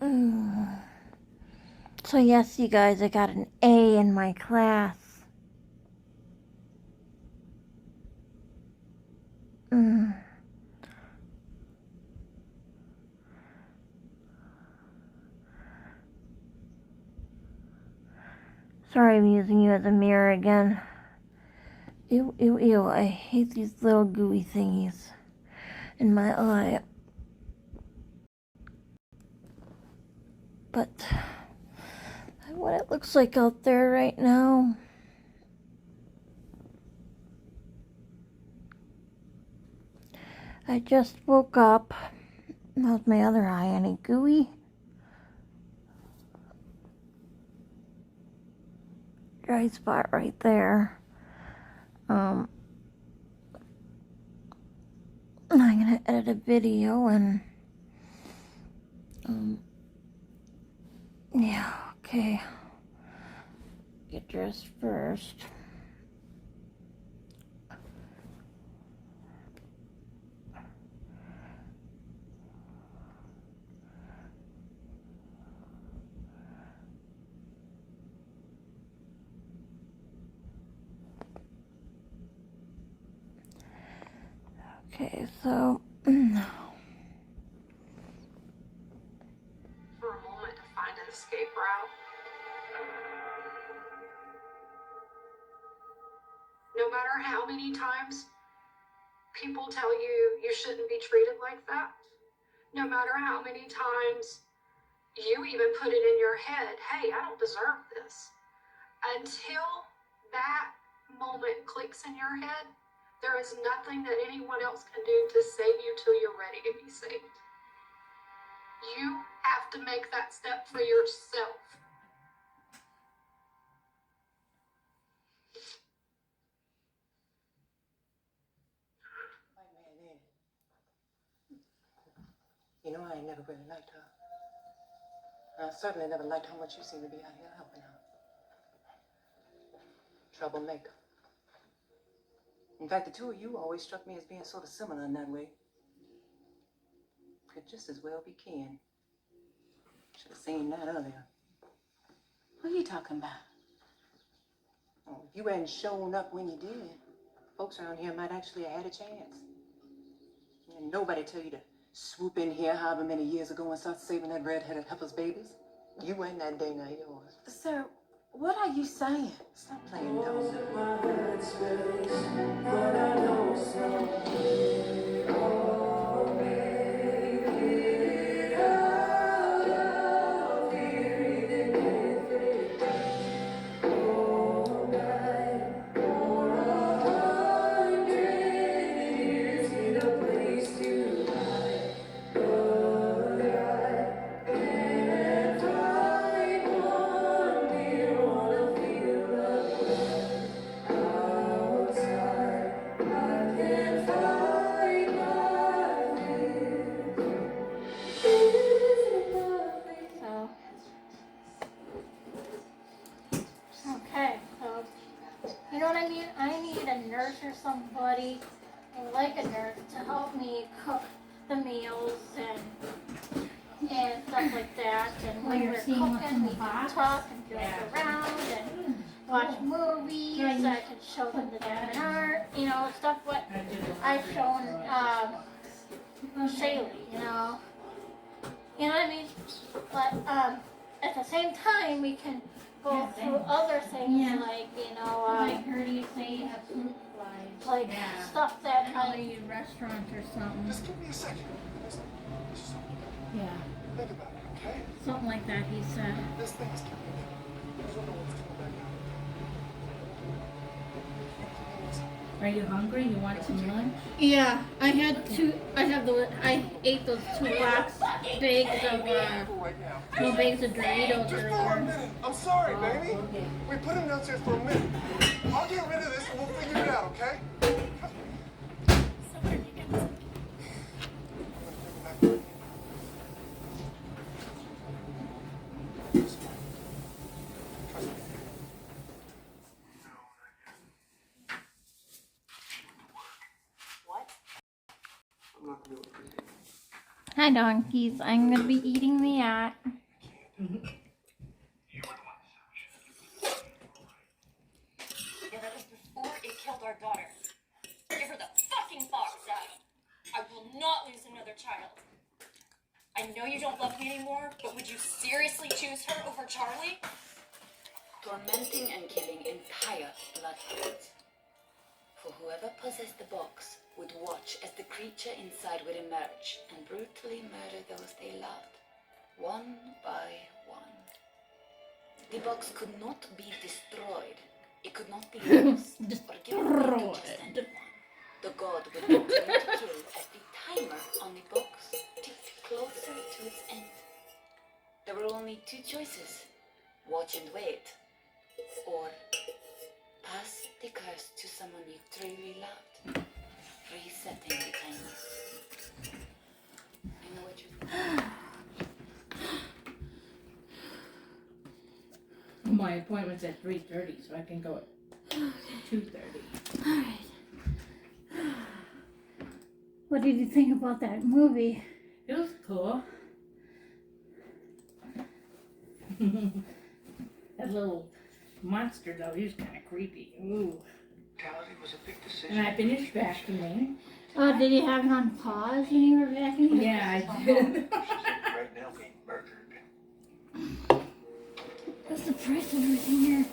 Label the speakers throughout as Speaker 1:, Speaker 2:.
Speaker 1: So yes, you guys, I got an A in my class. Sorry, I'm using you as a mirror again. Ew, ew, ew. I hate these little gooey thingies in my eye. But what it looks like out there right now. I just woke up. How's my other eye? Any gooey? Dry spot right there. I'm gonna edit a video and yeah, okay. Get dressed first. Okay, so
Speaker 2: for a moment to find an escape route. No matter how many times people tell you you shouldn't be treated like that, no matter how many times you even put it in your head, hey, I don't deserve this. Until that moment clicks in your head, there is nothing that anyone else can do to save you till you're ready to be saved. You have to make that step for yourself.
Speaker 3: You know, I ain't never really liked her. I certainly never liked how much you seem to be out here helping her. Troublemaker. In fact, the two of you always struck me as being sort of similar in that way. Could just as well be kin. Should have seen that earlier.
Speaker 4: Who are you talking about?
Speaker 3: Oh, if you hadn't shown up when you did, folks around here might actually have had a chance. And nobody tell you to swoop in here however many years ago and start saving that red-headed heifer's babies. You ain't that day now yours.
Speaker 4: Sir, what are you saying?
Speaker 3: Stop playing dumb.
Speaker 1: Okay, so you know what I mean? I need a nurse or somebody like a nurse to help me cook the meals and stuff like that. And when we're cooking, we can talk and joke around and watch movies. I can show them the different art, you know, stuff what I've shown Shaylee, you know what I mean? But at the same time, we can go through other things like, you know,
Speaker 5: Like heard you say a fruit fly.
Speaker 1: like stuff that
Speaker 5: Probably a restaurant or something.
Speaker 6: Just give me a second.
Speaker 5: Yeah,
Speaker 6: Think about it, okay?
Speaker 5: something like that he said.
Speaker 6: This thing is coming back. You don't know what's coming back out.
Speaker 5: Are you hungry? You want some lunch?
Speaker 1: Yeah, I ate those 2 bags of
Speaker 6: Right now.
Speaker 1: 2 bags of Doritos
Speaker 6: Just for a
Speaker 1: earlier.
Speaker 6: minute. I'm sorry, baby.
Speaker 5: okay.
Speaker 6: We put him downstairs for a minute. I'll get rid of this and we'll figure it out, okay?
Speaker 1: Hi donkeys, I'm gonna be eating the yacht.
Speaker 7: Yeah, that was before it killed our daughter. Give her the fucking box, Adam. I will not lose another child. I know you don't love me anymore, but would you seriously choose her over Charlie?
Speaker 4: Tormenting and killing entire bloodlines. For whoever possessed the box would watch as the creature inside would emerge and brutally murder those they loved, one by one. The box could not be destroyed. It could not be lost or given away to just anyone. The god would continue to kill as the timer on the box ticked closer to its end. There were only two choices: watch and wait, or pass the curse to someone you truly loved, resetting the timer. I know what you're
Speaker 5: My appointment's at 3:30, so I can go at 2:30.
Speaker 1: Alright. What did you think about that movie?
Speaker 5: It was cool. That little monster, though, he was kind of creepy. Ooh.
Speaker 8: Was a big decision.
Speaker 5: And I finished vacuuming.
Speaker 1: Oh, did you have it on pause when you were vacuuming?
Speaker 5: Yeah, I did.
Speaker 8: Right now being murdered.
Speaker 1: What's the price of everything here?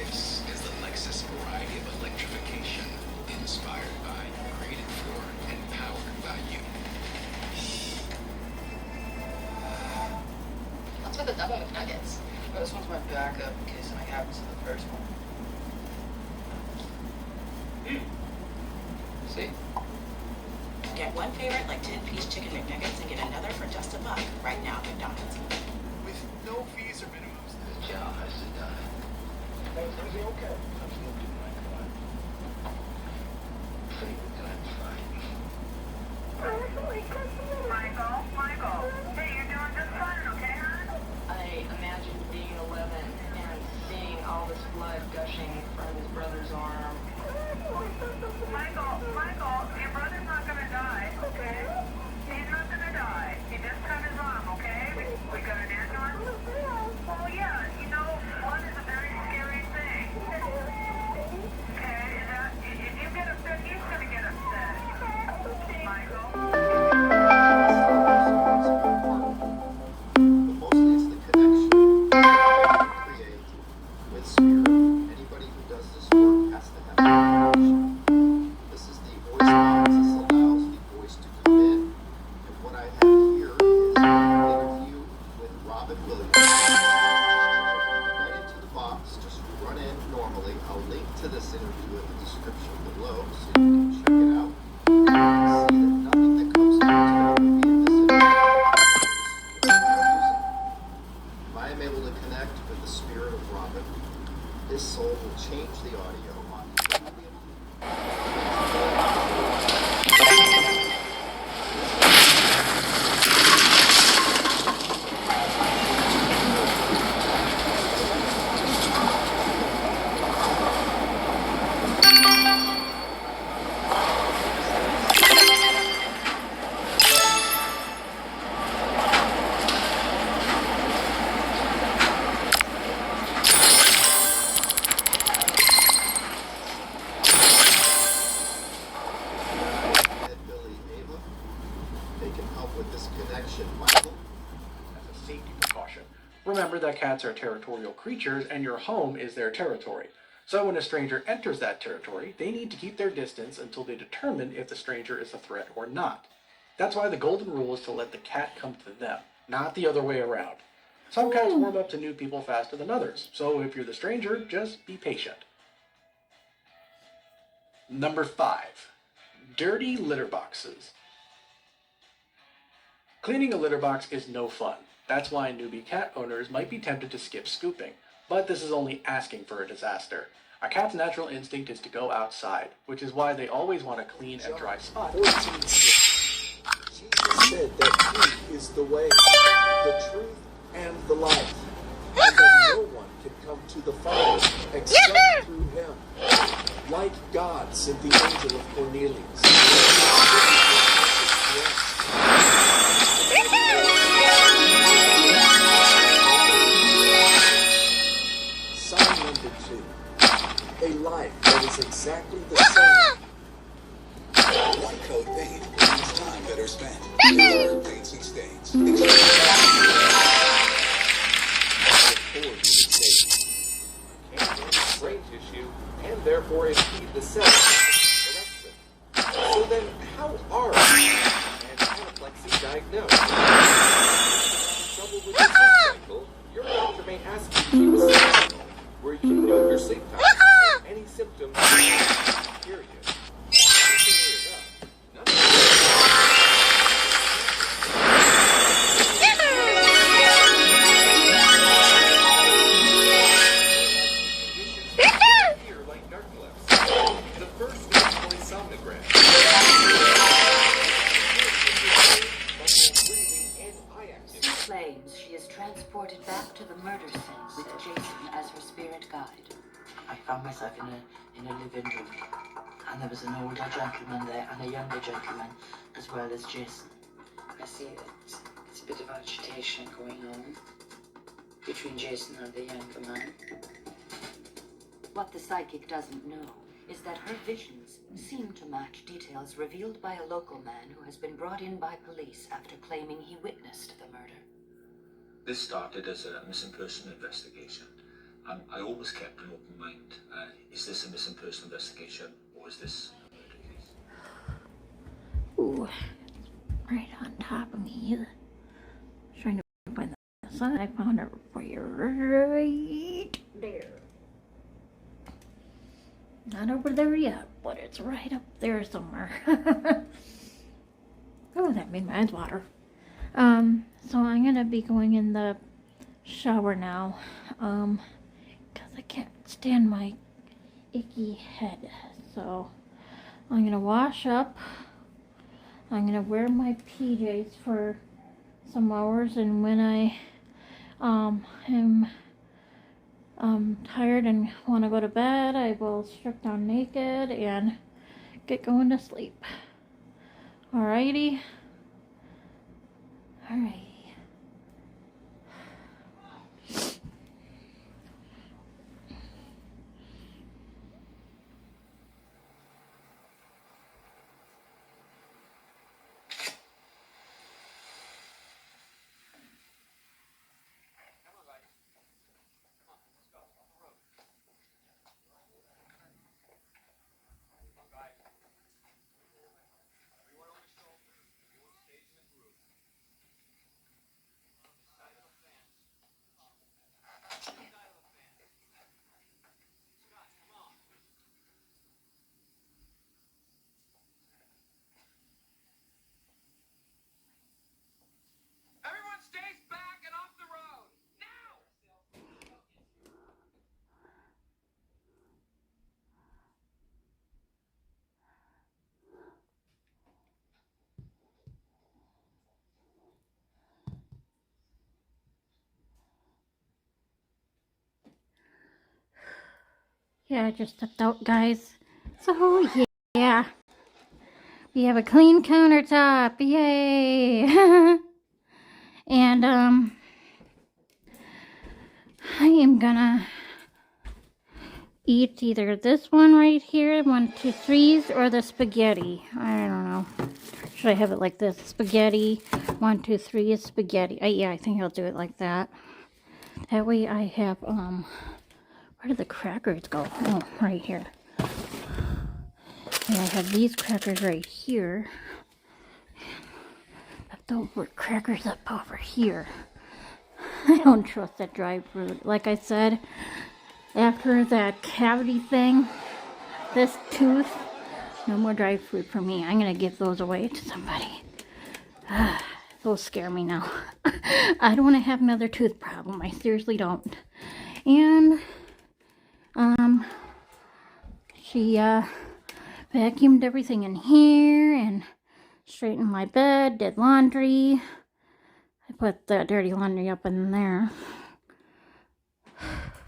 Speaker 9: This is the Lexus variety of electrification, inspired by, created for, and powered by you.
Speaker 7: What's with the double McNuggets?
Speaker 10: Oh, this one's my backup in case something happens to the first one. See?
Speaker 11: Get one favorite like 10-piece chicken McNuggets and get another for just $1 right now at McDonald's.
Speaker 6: With no fees or minimums.
Speaker 8: The job has to die. Is everything okay? I'm still doing my part. Favorite time to fight.
Speaker 2: Michael, hey, you're doing just fine, okay, hon?
Speaker 10: I imagine being 11 and seeing all this blood gushing from his brother's arm.
Speaker 2: Michael, your brother's not gonna die, okay? He's not gonna die. He just cut his arm, okay? We got an ambulance? Well, yeah, you know, blood is a very scary thing. Okay, if you get upset, he's gonna get upset. Michael?
Speaker 12: But mostly it's the connection that you create with spirit. Anybody who does this work has to have that connection. This is the voice box. This allows the voice to come in. And what I have here is an interview with Robin Williams. Right into the box. Just run in normally. I'll link to this interview in the description below so you can check it out. And you can see that nothing that comes through today would be in this interview. If I am able to connect with the spirit of Robin, his soul will change the audio on Ed, Billy, Ava. They can help with this connection. Michael?
Speaker 13: As a safety precaution. Remember that cats are territorial creatures and your home is their territory. So when a stranger enters that territory, they need to keep their distance until they determine if the stranger is a threat or not. That's why the golden rule is to let the cat come to them, not the other way around. Some cats warm up to new people faster than others, so if you're the stranger, just be patient. Number 5. Dirty litter boxes. Cleaning a litter box is no fun. That's why newbie cat owners might be tempted to skip scooping. But this is only asking for a disaster. A cat's natural instinct is to go outside, which is why they always want a clean and dry spot.
Speaker 12: 14:6. Jesus said that He is the way, the truth,
Speaker 14: and the life, and that no one can come to the Father except through him. Like God sent the angel of Cornelius. Sign number 2. A life that is exactly the same.
Speaker 9: One coat paint means time better spent. There are paints and stains.
Speaker 14: Brain tissue, and therefore impede the cell direction. So then, how are and cataplexy diagnosed? Trouble with your sleep cycle, your doctor may ask you to keep a sleep journal where you can note your sleep patterns and any symptoms period.
Speaker 4: Transported back to the murder scene with Jason as her spirit guide.
Speaker 15: I found myself in a living room, and there was an older gentleman there and a younger gentleman, as well as Jason. I see that it's a bit of agitation going on between Jason and the younger man.
Speaker 4: What the psychic doesn't know is that her visions seem to match details revealed by a local man who has been brought in by police after claiming he witnessed the murder.
Speaker 16: This started as a missing person investigation. I always kept an open mind. Is this a missing person investigation, or is this a murder case?
Speaker 1: Ooh, right on top of me. Trying to find the sun. I found it for you right there. Not over there yet, but it's right up there somewhere. Oh, that made my eyes water. So I'm gonna be going in the shower now, because I can't stand my icky head. So I'm gonna wash up. I'm gonna wear my PJs for some hours, and when I am tired and want to go to bed, I will strip down naked and get going to sleep. Alrighty. Alright. Yeah, I just stepped out, guys. So, yeah. We have a clean countertop. Yay! And, I am gonna eat either this one right here, 1, 2, 3s, or the spaghetti. I don't know. Should I have it like this? Spaghetti, 1, 2, 3 is spaghetti. Yeah, I think I'll do it like that. That way I have, where did the crackers go? Oh, right here. And I have these crackers right here. Leftover crackers up over here. I don't trust that dried fruit. Like I said, after that cavity thing, this tooth, no more dried fruit for me. I'm going to give those away to somebody. Those scare me now. I don't want to have another tooth problem. I seriously don't. And she vacuumed everything in here and straightened my bed, did laundry. I put the dirty laundry up in there.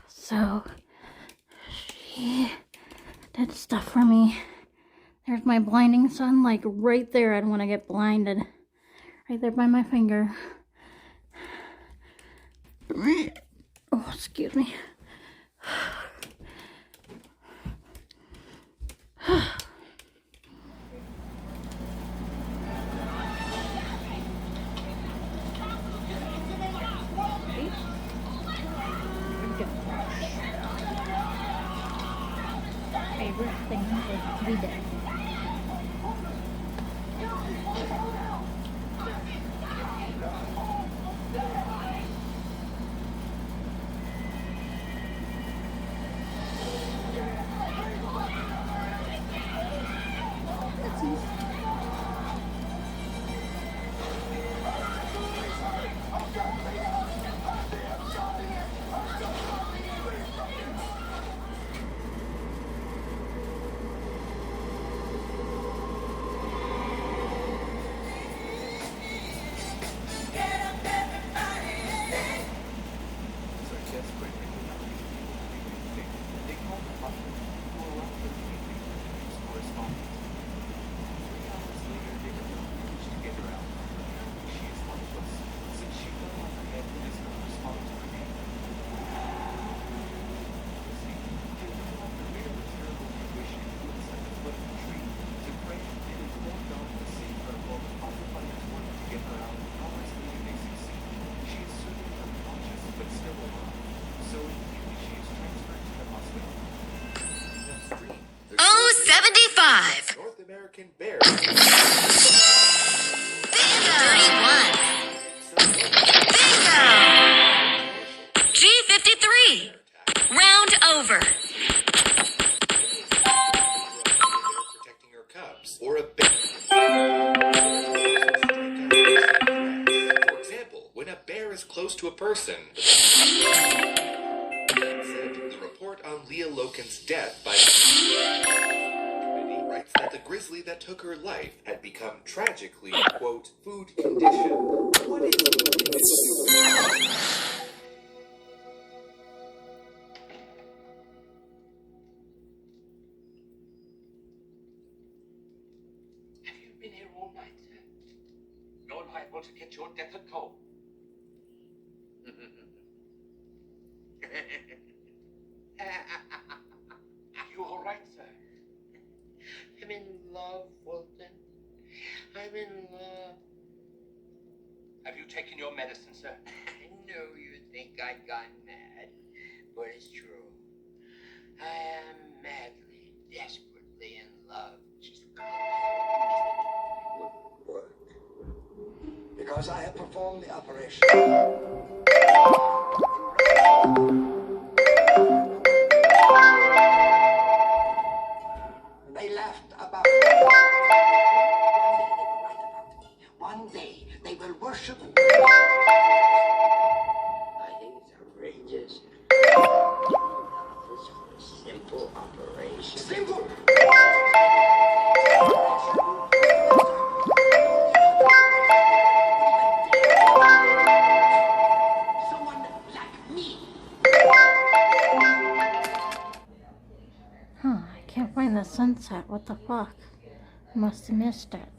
Speaker 1: So she did stuff for me. There's my blinding sun, like right there. I don't want to get blinded. Right there by my finger. Oh, excuse me. Favorite thing is to be dead.
Speaker 14: North American Bear.
Speaker 17: 31. Bingo! G53. Round over.
Speaker 14: Protecting her cubs. Or a bear. For example, when a bear is close to a person. The report on Leah Loken's death by writes that the grizzly that took her life had become tragically, quote, food conditioned. What is
Speaker 8: Have you been here all night, sir? You're liable to get your death at home. You all right, sir?
Speaker 18: I'm in love, Fulton. I'm in love.
Speaker 8: Have you taken your medicine, sir?
Speaker 18: I know you think I've gone mad, but it's true. I am madly, desperately in love.
Speaker 8: Would work. Because I have performed the operation. They laughed about me. One day they will worship me.
Speaker 18: I think it's outrageous. This for a simple operation.
Speaker 8: Simple!
Speaker 18: Someone like me.
Speaker 1: Huh, I can't find the sunset. What the fuck? Must have missed it.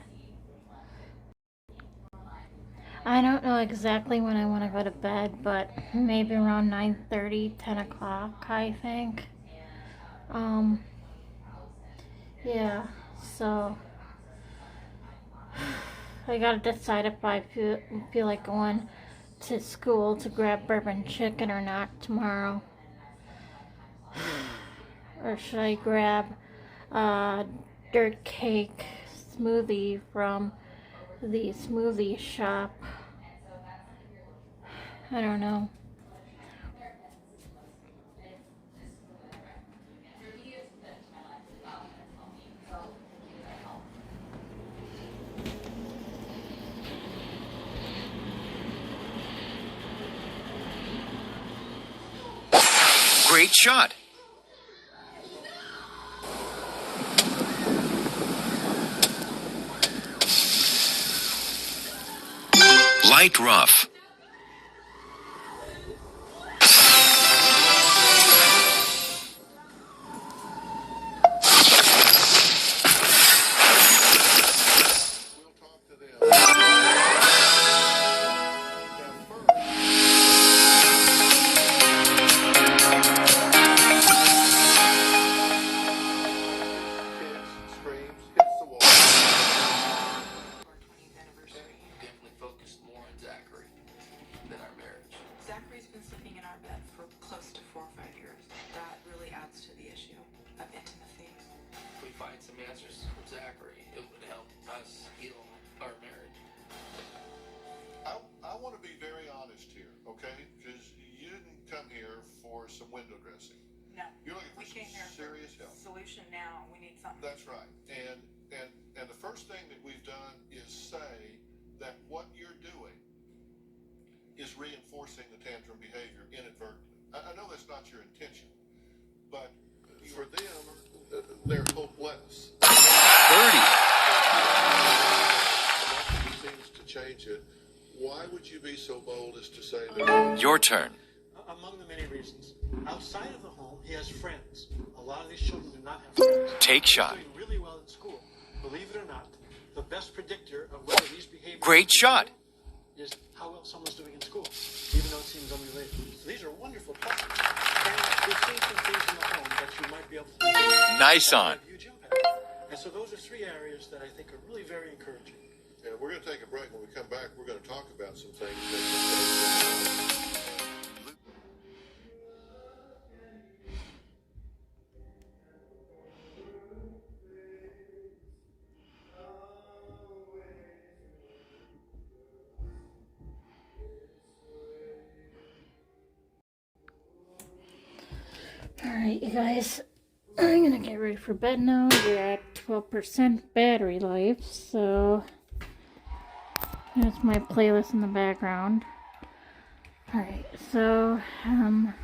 Speaker 1: I don't know exactly when I want to go to bed, but maybe around 9:30, 10 o'clock, I think. Yeah, so I gotta decide if I feel like going to school to grab bourbon chicken or not tomorrow. Or should I grab a dirt cake smoothie from the smoothie shop? I don't know.
Speaker 19: Great shot. Light rough.
Speaker 4: something.
Speaker 6: That's right. And the first thing that we've done is say that what you're doing is reinforcing the tantrum behavior inadvertently. I know that's not your intention, but for them, they're hopeless.
Speaker 19: 30.
Speaker 6: Nothing seems to change it. Why would you be so bold as to say that?
Speaker 19: Your turn.
Speaker 20: Among the many reasons, outside of the home, he has friends. A lot of these children do not have friends.
Speaker 19: Take shot.
Speaker 20: They're doing really well in school. Believe it or not, the best predictor of whether these behaviors
Speaker 19: Great shot.
Speaker 20: is how well someone's doing in school, even though it seems unrelated. So these are wonderful pluses. And we've seen some things in the home that you might be able to do.
Speaker 19: Nice on.
Speaker 20: Huge impact. And so those are three areas that I think are really very encouraging.
Speaker 6: And we're going to take a break. When we come back, we're going to talk about some things that
Speaker 1: Alright, you guys, I'm gonna get ready for bed now. We're at 12% battery life, so that's my playlist in the background. Alright, so, oh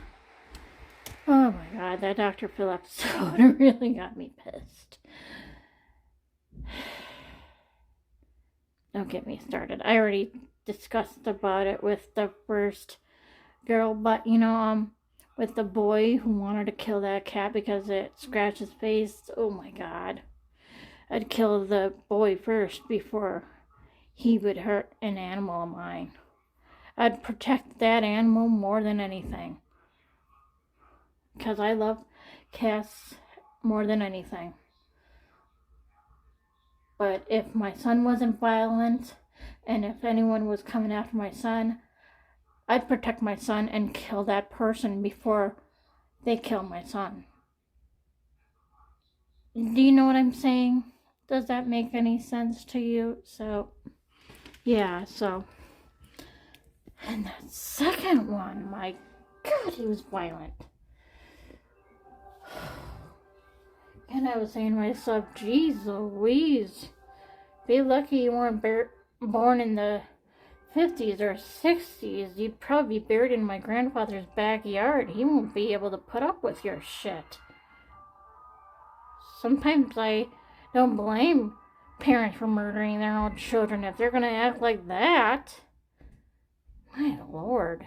Speaker 1: my god, that Dr. Phil episode really got me pissed. Don't get me started. I already discussed about it with the first girl, but with the boy who wanted to kill that cat because it scratched his face. Oh my god. I'd kill the boy first before he would hurt an animal of mine. I'd protect that animal more than anything. Because I love cats more than anything. But if my son wasn't violent, and if anyone was coming after my son, I'd protect my son and kill that person before they kill my son. Do you know what I'm saying? Does that make any sense to you? So, yeah, so. And that second one, my God, he was violent. And I was saying to myself, geez Louise, be lucky you weren't born in the 50s or 60s, you'd probably be buried in my grandfather's backyard. He won't be able to put up with your shit. Sometimes I don't blame parents for murdering their own children if they're gonna act like that. My lord.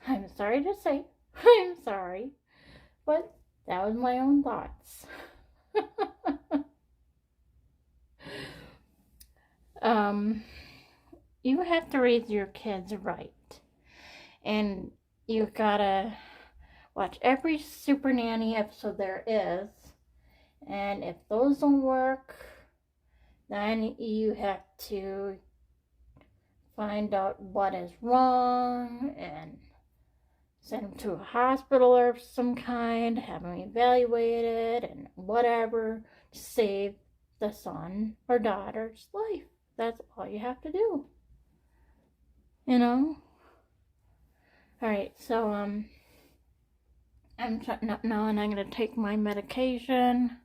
Speaker 1: I'm sorry to say. I'm sorry. But that was my own thoughts. You have to raise your kids right. And you gotta watch every Super Nanny episode there is. And if those don't work, then you have to find out what is wrong and send them to a hospital of some kind, have them evaluated and whatever to save the son or daughter's life. That's all you have to do. You know? Alright, so, I'm shutting up now and I'm going to take my medication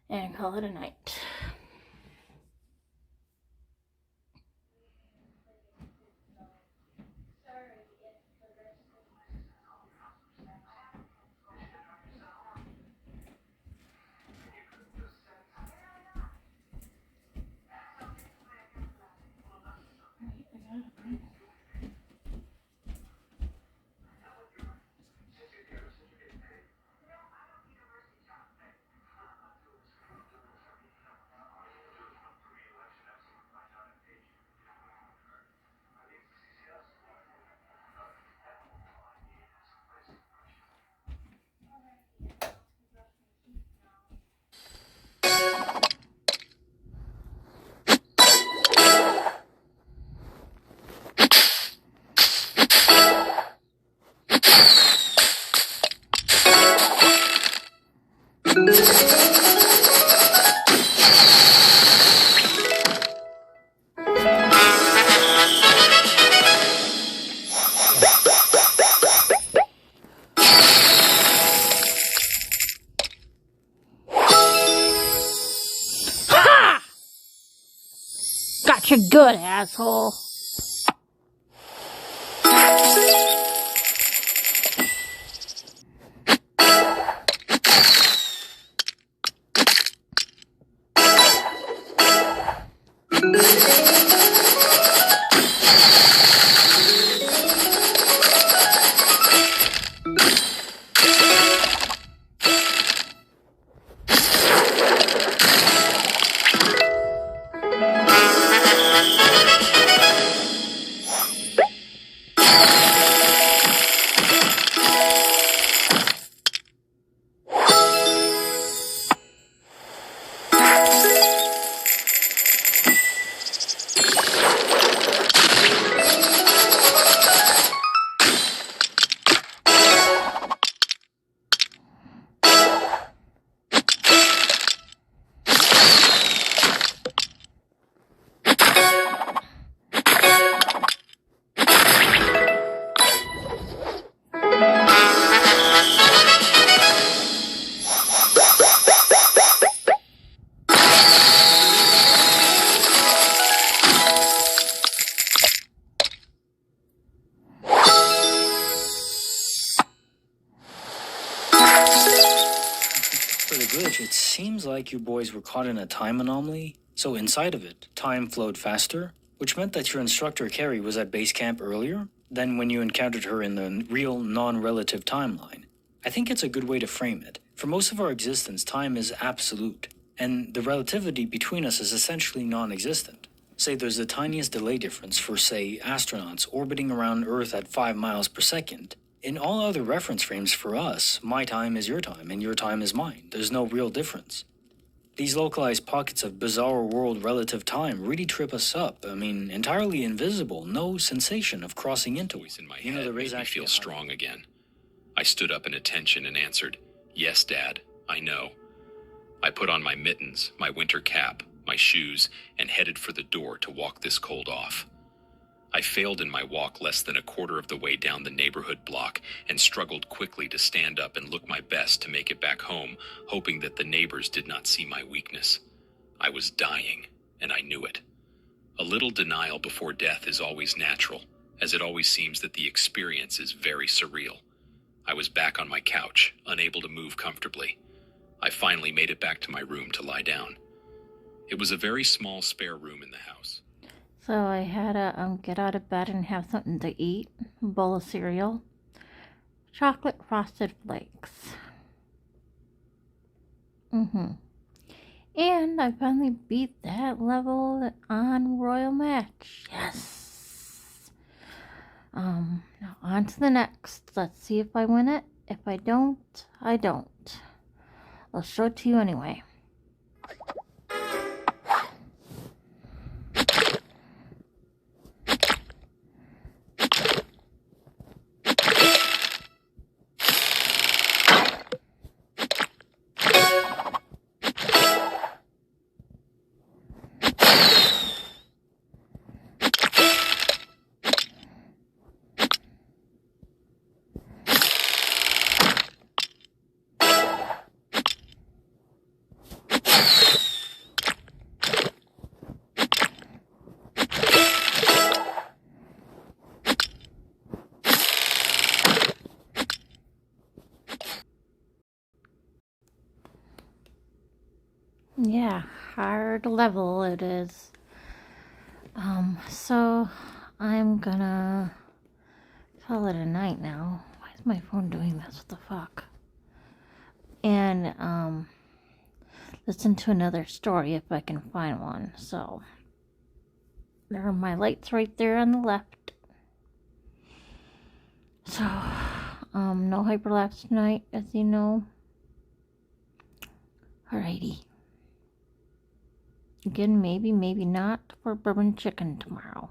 Speaker 1: and call it a night. Good, asshole.
Speaker 21: For the glitch, it seems like you boys were caught in a time anomaly. So inside of it, time flowed faster, which meant that your instructor Carrie was at base camp earlier than when you encountered her in the real non-relative timeline. I think it's a good way to frame it. For most of our existence, time is absolute, and the relativity between us is essentially non-existent. Say there's the tiniest delay difference for, say, astronauts orbiting around Earth at 5 miles per second. In all other reference frames for us, my time is your time and your time is mine. There's no real difference. These localized pockets of bizarre world relative time really trip us up. I mean, entirely invisible, no sensation of crossing into it.
Speaker 22: In my head there made me feel strong again. I stood up in attention and answered, "Yes, Dad, I know." I put on my mittens, my winter cap, my shoes, and headed for the door to walk this cold off. I failed in my walk less than a quarter of the way down the neighborhood block and struggled quickly to stand up and look my best to make it back home, hoping that the neighbors did not see my weakness. I was dying, and I knew it. A little denial before death is always natural, as it always seems that the experience is very surreal. I was back on my couch, unable to move comfortably. I finally made it back to my room to lie down. It was a very small spare room in the house.
Speaker 1: So I had to get out of bed and have something to eat. A bowl of cereal. Chocolate Frosted Flakes. And I finally beat that level on Royal Match. Yes! Now on to the next. Let's see if I win it. If I don't, I don't. I'll show it to you anyway. Yeah, hard level it is. So I'm gonna call it a night now. Why is my phone doing this? What the fuck? And listen to another story if I can find one. So there are my lights right there on the left. So no hyperlapse tonight, as you know. Alrighty. Again, maybe not for bourbon chicken tomorrow.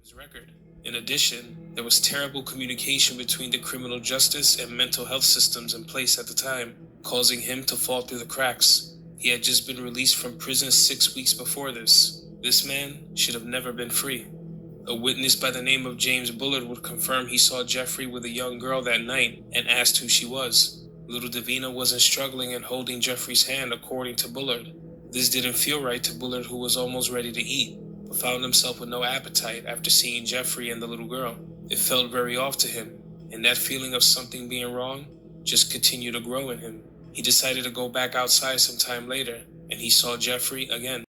Speaker 23: His record. In addition, there was terrible communication between the criminal justice and mental health systems in place at the time, causing him to fall through the cracks. He had just been released from prison 6 weeks before this. This man should have never been free. A witness by the name of James Bullard would confirm he saw Jeffrey with a young girl that night and asked who she was. Little Davina wasn't struggling in holding Jeffrey's hand, according to Bullard. This didn't feel right to Bullard, who was almost ready to eat, but found himself with no appetite after seeing Jeffrey and the little girl. It felt very off to him, and that feeling of something being wrong just continued to grow in him. He decided to go back outside sometime later, and he saw Jeffrey again.